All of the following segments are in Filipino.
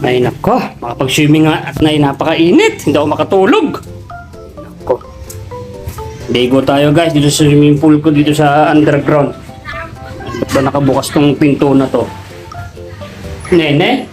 Ay nako, makapag-swimming nga at napakainit. Hindi ako makatulog. Nako. Ligo tayo guys dito sa swimming pool ko dito sa underground. Ba't ba nakabukas tong pinto na to? Nene?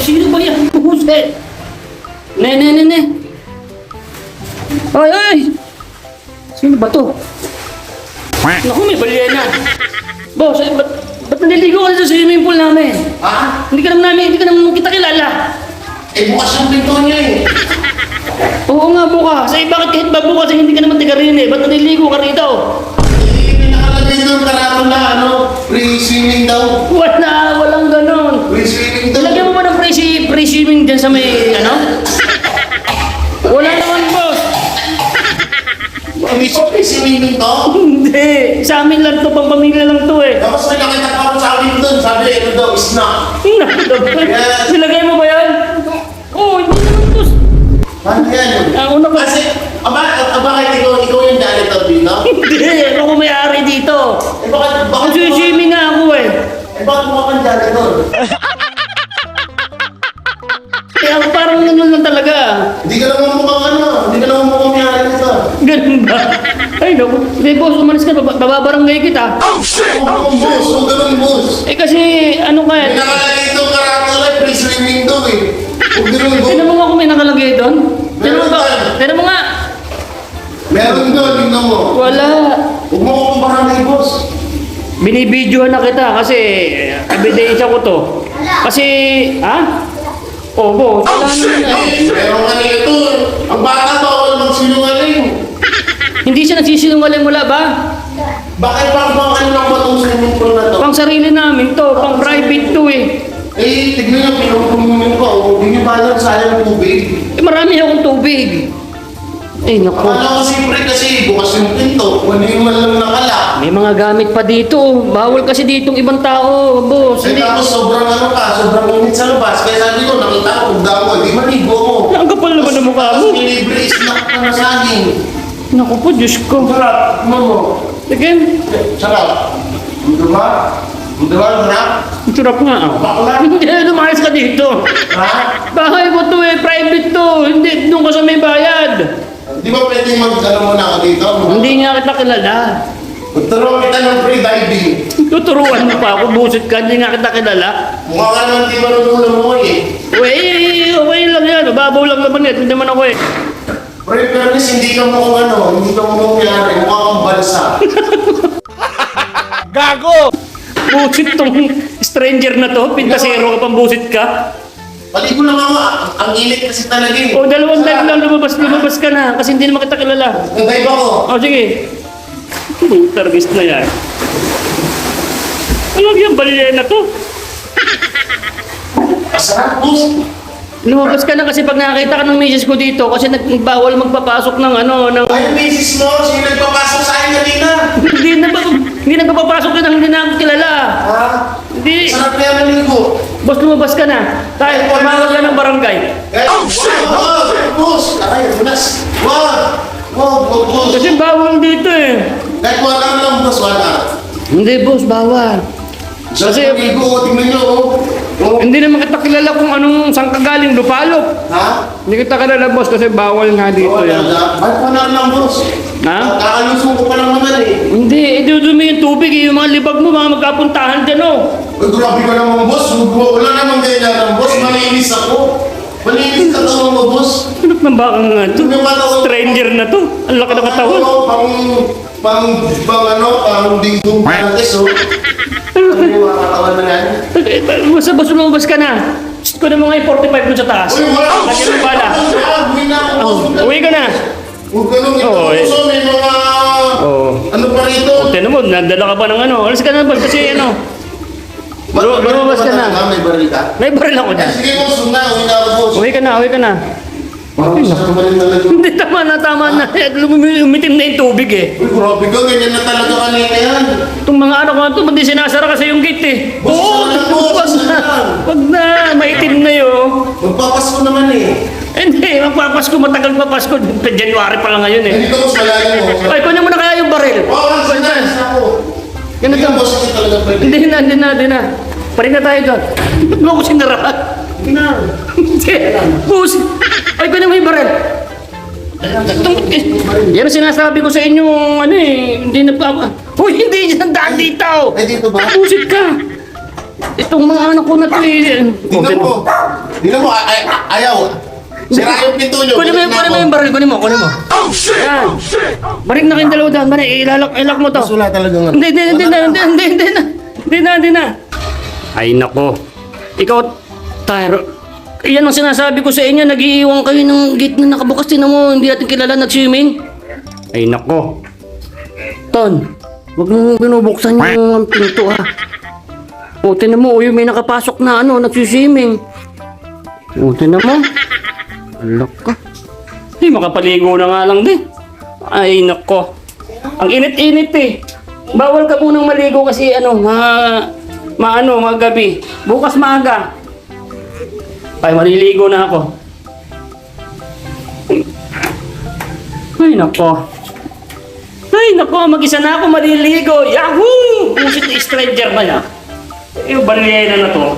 Sino ba yan? Puset! Nene! Ay! Sino ba to? Naku, may balyena. Boss, ba't naliligo ka sa swimming pool namin? Ha? Hindi ka naman kita kilala. Eh, bukas yung pinto niya eh. Oo nga, bukas. Eh, bakit kahit ba bukas, hindi ka naman tiga rin eh. Ba't naliligo ka rito? Eh, may nakalagay doon karatula, free swimming daw. Walang ganon. Free swimming daw. Ilagyan mo ba ng free swimming dyan sa may, Wala naman, boss. May free swimming to? Hindi. Sa amin lang to, pang pamilya lang to eh. Tapos may nakita pa ako sa amin doon. Sabi, ito daw, snack. Yes. Nilagay mo ba yan? Oo, hindi naman to. Paano yan? Una ba? Kasi, bakit ikaw yung janitor dito? Hindi, ako may-ari dito. Eh, bakit Nag-swimming nga ako eh. Eh, bakit mukha kang janitor? Kaya parang ganun lang talaga. Hindi ka naman mukhang may-ari nito. Ganun ba? Ay, naku. Hindi, boss, umalis ka. Bababarangay kita. Oh, shit! Huwag boss, huwag ganun boss. Eh kasi, ano May kaya? nakalagay itong karatula, free swimming daw eh. Huwag ganun boss. Tinan mo nga kung may nakalagay doon. Tinan mo ba? Tinan mo nga. Meron doon, tingnan mo. Wala. Huwag mo kong barangay boss. Binibidyohan na kita kasi ebidensya ko to. Kasi, ha? Oh, boss. Wala naman na. Meron ka nito. Ang bata bawal magsinungaling. Hindi siya nagsisinungaling, wala ba? Bakit pang ano lang ba itong swimming pool na to? Pang sarili namin to, pang private to eh. Eh, tignan nyo, pinupumunin ko. Hindi nyo ba lang sayang tubig? Eh marami akong tubig. Eh naku. Akala ko siyempre kasi bukas yung pinto. Kung hindi man lang nakala. May mga gamit pa dito. Bawal kasi ditong ibang tao, boss. Eh, Hindi. tapos sobrang sobrang init sa labas. Kaya sabi ko, nakita ko, pagda ko, di maligo mo. Ang kapal naman ng mukha mo. Tapos may libre snack pa na saging. Naku po, Diyos ko. Sarap, mo. Sige, Sarap. Hindi ba? Hindi ba, sarap? ang sarap nga ah. Bakla. Hindi, lumayas ka dito. Ha? Bahay mo to eh, private to. Hindi, doon ka sa may bayad. Di ba pwede mag-ano muna ako dito? Hindi nga kita kilala. Magturuan kita ng free diving. Tuturuan mo pa ako, busit ka, hindi nga kita kilala. Mukha ka naman di marunong lumoy eh. Uy, okay lang yan. Babaw lang naman yan. Hindi naman ako eh. Pero in fairness, hindi ka mukhang yari. Mukha kang balsa. Busit tong stranger na to. Pintasero ka pang busit ka. Paligo lang ako. Ang init kasi talaga eh. O, dalawang time lang lumabas ka na. Kasi hindi naman kita kilala. Nag-dive ako. O, sige. Targis na yan. Alam yung balyena to. Masarap, boss. Lumabas ka na kasi pag nakakita ka ng misis ko dito kasi nagbawal magpapasok ng ng... Ay, yung misis mo, sino nagpapasok sa akin kanina? Hindi nagpapapasok ka ng hindi na kilala. Ha? Hindi. Sarap kaya maligo. Boss, lumabas ka na. Tayo, tumawag ka ng barangay. Eh, boss. Ay, bunas. Wag, boss. Kasi bawal dito eh. Kahit wala lang, boss, wala. Hindi, boss, bawal. Kasi maligo, tingnan nyo, oh. Hindi naman kita kilala kung saan ka galing, Lupalop. Ha? Hindi kita kilala, boss, kasi bawal nga dito yan. Kahit wala lang, boss. Ha? Kakalusong ko pa lang naman eh. Hindi, idudumi yung tubig eh. Yung mga libag mo, mga magkapuntahan dyan oh. Uy, grabe ka naman, boss. Wala naman ganyan, boss. Malinis ako. Malinis ka naman mo, boss. Ano nang bakang nga to? Yung katawan- Stranger na to. Ang laki ng katawan. Pang dinggong pantes, oh. Ano yung mga katawan na yan? Basta boss, lumabas ka na. Shh, kunin mo nga yung 45 dun sa taas. Uy, wala! Lagyan mo bala. Uwi na ako, boss. Oh, uwi ka na. Huwag ganun, ito, Oo, eh. boss, oh, may mga... Oo. Ano pa rito? Tinan mo, nadala ka pa ng Alis ka na, boss, kasi lumabas ka na. May baril ka? May baril ako dyan. Sige, boss, huwag na. Uwi na ako, boss. Uwi ka na. Parang sarap ba rin talaga? Hindi, tama na. Umitim na yung tubig eh. Uy, grabe ka. Ganyan na talaga kanina yan. Itong mga ko ito, hindi sinasara kasi yung gate eh. Boss, Oo, isa lang, boss, wag isa na. lang. Wag na, maitim na yun. Magpapasko naman eh. Hindi, magpapasko, matagal pa Pasko. January pa lang ngayon eh. Hindi ka, boss, malalim mo. Ay, kunin mo na kaya yung baril. Wow, ang sanas ako. Ganun Hindi lang. ka, boss, kasi talaga pwede. Hindi na. Parin na tayo doon. Ba't mo ako sinarahan? Bus! Ay, ko na may baril. Yan ang sinasabi ko sa inyo, ano eh, hindi na pa... Uy, hindi yan daan dito! Ay, dito ba? Busit ka! Itong mga anak ko na to eh. Tingnan mo. Tingnan mo, ayaw. Sira yung pinto nyo. Kunin mo yung baril, kunin mo. Yan. Barik na kayong dalawa daan, barik, ilak mo to. Wala talagang Hindi na. Ay nako. Ikaw, Tyro. Yan ang sinasabi ko sa inyo, nag-iiwan kayo ng gate na nakabukas. Tinan mo, hindi natin kilala nag-swimming. Ay nako. Ton, huwag mo binubuksan yung pinto ha. O, tinan mo, may nakapasok na nag-swimming. O, tinan mo. Alak ka. Ay, makapaligo na nga lang din. Ay nako. Ang init-init eh. Bawal ka munang maligo kasi gabi. Bukas maaga. Ay, maliligo na ako. Ay, nako. Mag-isa na ako maliligo. Yahoo! Pusit na stranger ba yan? Yung balyena na to.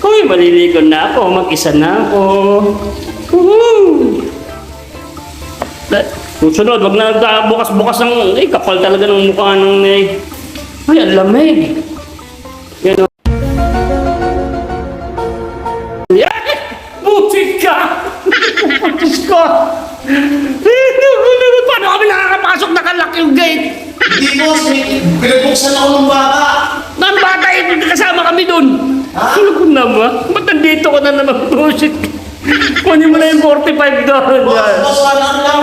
Uy, maliligo na ako. Mag-isa na ako. Woohoo! Susunod, wag na bukas-bukas ng... Ay, kapal talaga ng mukha ng... Ay, ang lamig. Yan o. Busit ka! Busit ka! Paano kami nakakapasok nakalak yung gate? Hindi boss, pinagbuksan ako ng bata. Nang bata kasama kami dun. Ha? Ano ko naman? Ba't nandito ko na naman busit? Kunin mo na yung 45 doon. Boss, wala lang.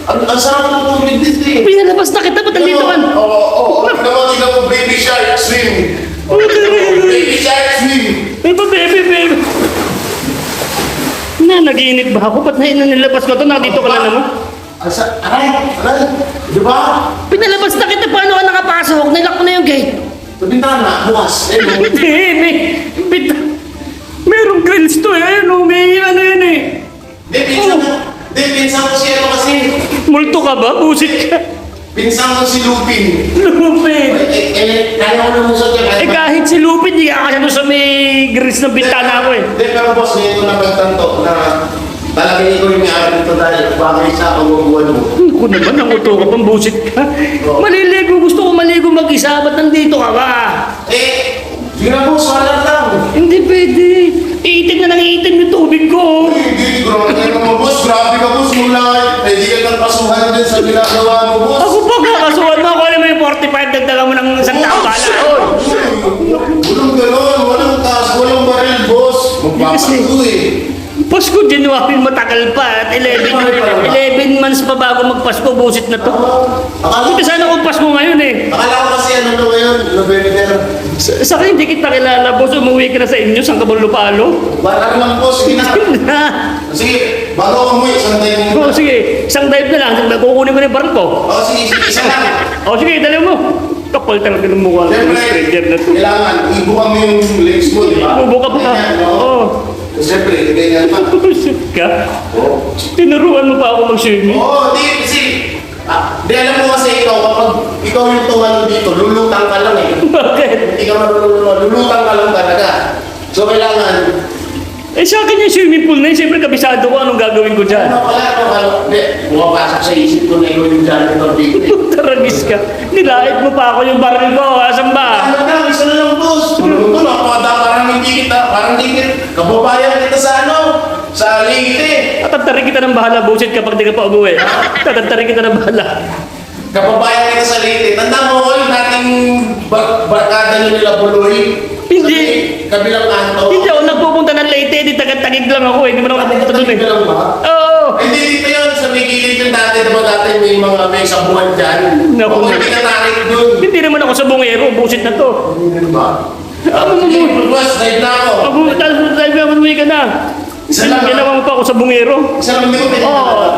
Ang sarap ng tubig dito eh. Pinalabas na kita, ba't nandito ka? Oo. Tingnan mo, baby shark swim. Baby shark swim. Ay ba, baby. Nag-iinit ba ako? Ba't nilabas ko ito? Nakadito ka na naman. Aray. Di ba? Pinalabas na kita, paano ka nakapasok? Nilak ko na yung gate. Sa bintana, bukas. Hindi. Merong grills to eh. May ano yan eh. Pinsan ko si kasi. Multo ka ba? Busit ka. Pinsan ko si Lupin. Lupin. Kaya ko na musot yan. Kahit si Lupin, di ka kasi sa may grills ng bintana ko eh. Pero boss, ngayon ko napagtanto na talagang ikaw yung may-ari nito dahil bakit sa kawaguan mo. Ako naman, nanguto ka pang busit ka. Maliligo, gusto ko maligo mag-isa. Ba't nandito ka ba? Yun na boss, wala lang. Hindi pwede. Iitim na iitim yung tubig ko. Hindi, grabe ka naman boss. Grabe ka boss mula. Pwede ka kang kasuhan din sa ginagawa mo boss. Ako pa kakasuhan mo. Kunin mo yung 45, dagdagan mo ng isang taong bala. Walang gano'n, walang taas, walang baril boss. Magpapasko eh. Pasko, January, matagal pa. At 11 months pa bago magpasko, busit na to. Buti sana kung Pasko ngayon eh. Akala ko kasi ano na ngayon, November. Sa akin, hindi kita kilala, boss. Umuwi ka na sa inyo, San Cabon-Lupalo. Barang lang boss, sige na. Sige, bago ako umuwi, isang tayo mo. Oo, sige. Isang dive na lang. Kukunin ko na yung baril ko. Oo, sige, isa lang. Oo, sige, dali mo. Kapal talaga ng mukha ng stranger na to. Kailangan, ibuka mo yung legs mo, di ba? Bubuka pa ka. Oo. Siyempre, ganyan pa. Busit ka. Tinuruan mo pa ako mag-swimming. Oo, di, kasi, di alam mo kasi ikaw, kapag ikaw yung tumalo dito, lulutang ka lang eh. Bakit? Hindi ka marunong, lulutang ka lang talaga. So, kailangan, Sa akin yung swimming pool na yun, siyempre kabisado ko anong gagawin ko dyan. hindi, bumapasok sa isip ko na ikaw yung janitor dito eh. Taragis ka. Nilait mo pa ako yung baril ko. Asan ba? Ano na, isa na lang boss. Ano ito, parang hindi kita, parang hindi kita, kababayan kita sa sa Leyte. Tatantarin kita ng bahala, busit kapag di ka pa umuwi. Tatantarin kita ng bahala. Kababayan kita sa Leyte. Tanda mo ko yung dating barkada nyo nila Buloy? Hindi. Kabilang kanto. Hindi ako nagpupunta ng Leyte, di taga-tagig lang ako eh. Hindi mo naman ako pupunta doon eh. Kabilang ba? Oo. Hindi dito yun, sa may gilid yung dati, diba dati may sabuhan dyan? Naku. Ako hindi ka narin dun. Hindi naman ako sa bungero, busit na to. Hindi ba? Sige, Boss, dive na ako. Pag tayo ka, umuwi ka na. Isa lang. Ginawa mo pa ako sa bungero. Isa lang dito, pwede Oo.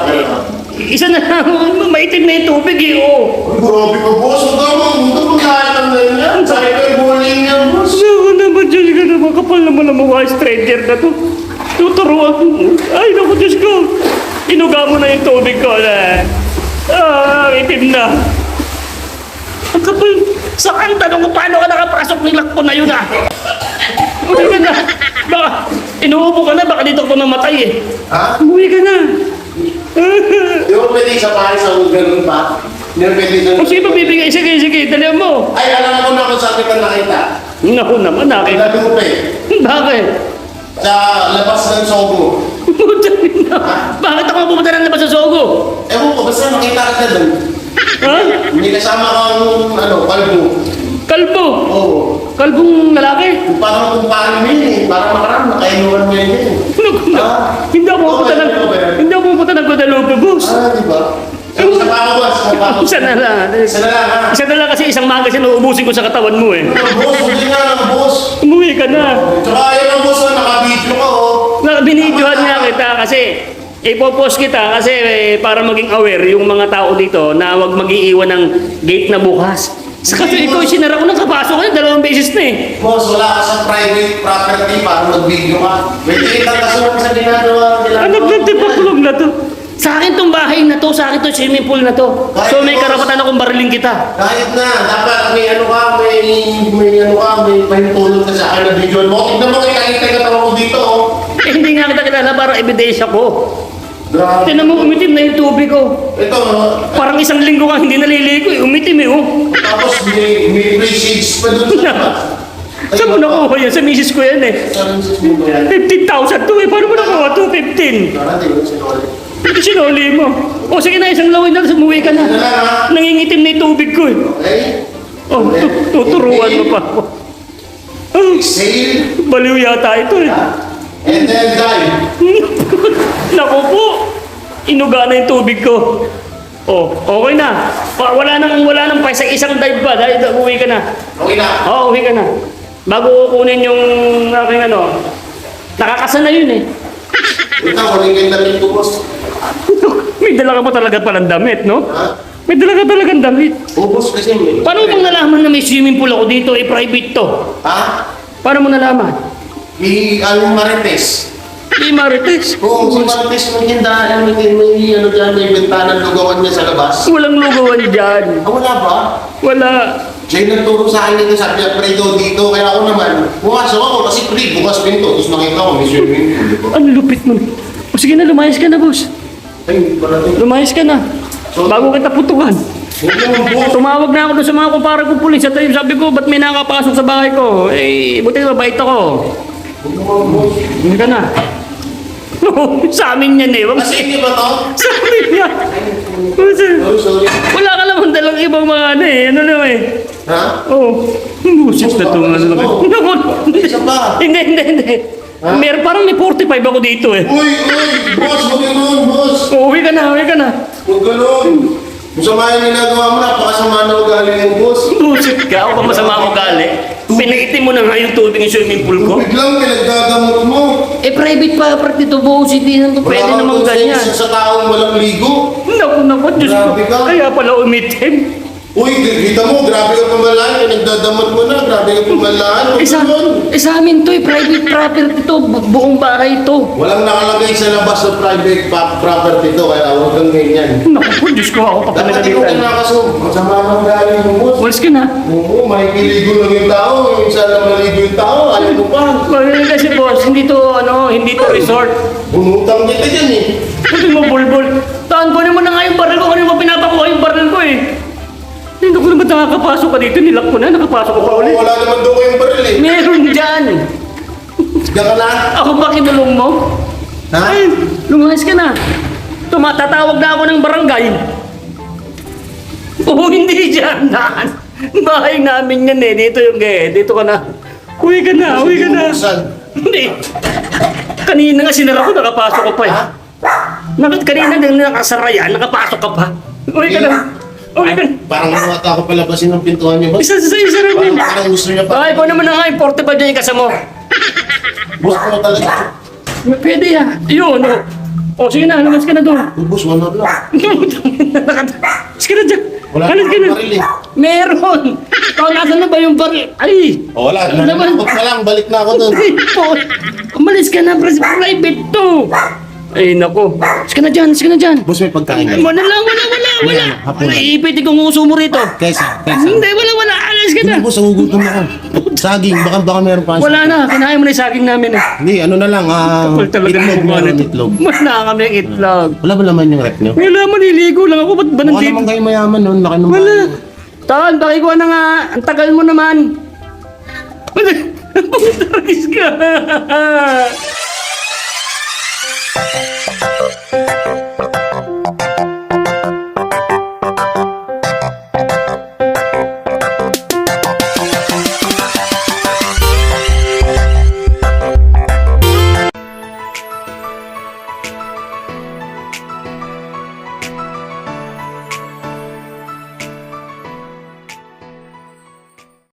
Isa na lang, maitim na yung tubig eh, oo. Grabe ka, boss. Huwag ka magkakalit ng ganyan. Cyberbullying yan, boss. Saan naman, Diyos ka naman, kapal naman ang mukha, stranger na to. Tuturuan ko. Ay, naku, Diyos ko. Inuga mo na yung tubig ko na. Itim na. Ang kapal. Saan tanong ko paano ka nakapasok ng lakpo na yun ah? Umupo ka na, baka dito ako mamatay eh. Ha? Umuwi ka na. Di ba pwede sa bahay sa ganun pa? Hindi na pwede sa... O sige, pagbibigay. Sige, dalihan mo. Ay, alam ko na kung saan kita nakita. Naku naman, Ang akin. lalupe. Bakit? Sa labas ng Sogo. Puta na. Bakit ako pupunta ng labas sa Sogo? Ewan ko, basta makita ka na doon. Ha? May kasama kang, kalbo. Kalbo. Oo. Kalbong lalaki. Parang kumpaan mo yun eh. Parang makarang, nakainuwan mo yun eh. Naku na. Hindi ako pupunta ng Guadalupe, boss. Di ba? Isa pa ako, boss. Isa na lang. Isa na lang, ha? Isa na lang kasi isang magasin uubusin ko sa katawan mo eh. Boss, hindi na lang, boss. Umuwi ka na. Tsaka ayun ang boss, naka-video ka, oh. Binidyohan nga kita kasi ipopost kita kasi para maging aware yung mga tao dito na huwag mag-iiwan ng gate na bukas. Kasi ikaw sinara ko ng kapasok ko na 2 beses na eh. Boss, wala ka sa private property para mag-video ka. May tikitan ka sa ginagawa nila. Ano ba tipakulong na to? Sa akin tong bahay na to, sa akin tong swimming pool na to. So may karapatan akong barilin kita. Kahit na, dapat may tulong ka sa akin na video mo. Tignan mo, kita ka tawa ko dito, oh. Eh, hindi nga kita kilala para ebidensya ko. Grabe. Tinan mo, umitim na yung tubig ko. Ito, Parang 1 linggo kang hindi naliligo eh. Umitim eh oh. tapos may free shades pa dun sa labas. Saan mo nakuha yan? Sa misis ko yan eh. Saan sa mo yan? 15,000 to eh. Paano mo nakuha to? 15. Narating yung sinuli. Ito sinuli mo. O sige na, isang lawin na, umuwi ka Ano na. lang, ha? Nangingitim na yung tubig ko eh. Okay? Oh, tuturuan mo pa ako. Ah, Exhale. baliw yata ito eh. And then dive. Naku po, inuga na yung tubig ko. Oh, okay na. Wala nang pa isang dive pa dahil uwi ka na. Okay na. Oo, uwi ka na. Bago ko kunin yung aking nakakasana yun eh. Ito, kunin kayo damit ko, boss. May dala ka pa talaga palang damit, no? Ha? May dala ka talagang damit. Ubos kasi may... Paano mo bang nalaman na may swimming pool ako dito? Eh, private to. Ha? Paano mo nalaman? May Marites. Di Marites. Oo, si Marites may tindahan, may dyan, may bentanan, lugawan niya sa labas. Walang lugawan dyan. Ah, wala ba? Wala. Siya yung nagturo sa akin nito, sabi niya, pre daw dito. Kaya ako naman, pumasok ako kasi pre, bukas pinto. Tapos nakita ko, may swimming pool. Di ba? Ang lupit mo. O sige na, lumayas ka na, boss. Ay, pala ito. Lumayas ka na. Bago kita putukan. Huwag naman, boss. Tumawag na ako doon sa mga kumpara ko pulis. At sabi ko, ba't may nakapasok sa bahay ko? Eh, buti mabait ako. Huwag naman, boss. Hindi ka na. Sa amin yan eh. Wag- Kasi hindi ba to? Sa amin yan. Oh, sorry. Wala ka naman dalang ibang mga eh. Ano na eh. Ha? Oh. Busit na itong ano na. Isa pa. Hindi. Ha? Meron parang may 45 ako dito eh. Uy, boss, huwag ganun, boss. Uwi ka na. Huwag ganun. Masama yung ginagawa mo, napakasama na ugali ng boss. Busit ka. Ako pa masama ako gali. Pinaitim mo na nga yung tubig ng swimming pool ko. Biglang pinaggagamot mo. Eh, private property to, boss. Hindi naman pwede Wala namang kang ganyan. consent sa taong walang ligo. Naku, Diyos ko. Grabe ka. Kaya pala umitim. Uy, kita mo, grabe ka pamalaan. Pinagdadamot mo na, grabe ka pamalaan. Huwag ganun. Sa amin to, private property to. Buong bahay to. Walang nakalagay sa labas ng private property to, kaya huwag kang ganyan. Naku, Diyos ko. Ako pa Dapat ikaw pinagalitan. kinakaso. Masama ng galing mo, boss. Walis ka na. Oo, makikiligo lang yung tao. Yung isa lang maligo yung tao, ayaw mo pa. Well, kasi boss, hindi to resort. Bunutang kita dyan eh. Kasi mo bulbul. Taan ko naman na nga yung baril ko. Kanina mo pinapakuha yung baril ko eh. Hindi ko naman nakakapasok ka dito. Nilak ko na. Nakapasok ko pa ulit. Wala naman doon ko yung baril eh. Meron dyan. Diyan ka na. Ako ba kinulong mo? Ha? Ay, lumayas ka na. Tumatatawag na ako ng barangay. Oo, hindi dyan. Bahay namin yan eh. Dito yung dito ka na. Uwi ka na. Buksan. Hindi. Kanina nga sinara ko, nakapasok ka pa eh. Kanina din nakasara yan, nakapasok ka pa. Uwi ka na. Uwi ka na. Parang mawata ako palabasin ng pintuan niyo ba? Isa rin Parang yun. parang gusto niya pa. Ay, ikaw naman na nga, importe pa dyan yung kasama mo. Boss ko talaga. Pwede ah. Yun, o. O, sige na, lumas ka na doon. Boss, wala lang. Sige na dyan. Wala Halis ka na. namang baril eh. Meron. Ikaw, nasan na ba yung baril? Ay! Oh, wala. Naman. Nakakot pa lang. Balik na ako doon. Ay, po. Umalis ka na, private to. Ay, nako. Sige na dyan, sige na dyan. Boss, may pagkain Ay, kayo. wala lang, wala. Wala, hapunan. Iipitin kong uso mo rito. Kesa. Hindi, wala. Alas ka na. Hindi, boss, nagugutom ako. Saging, baka meron pa. Wala na, kinain mo na yung saging namin eh. Hindi, ano na lang, Kapal talaga ng mukha meron nito. itlog. Wala kami ng itlog. Wala ba naman yung rep nyo? Wala, maniligo lang ako. Ba't ba Mukha nandito? naman kayo mayaman nun, laki nung Wala. Tan, pakikuha na nga. Ang tagal mo naman. Wala. Pagtaragis ka.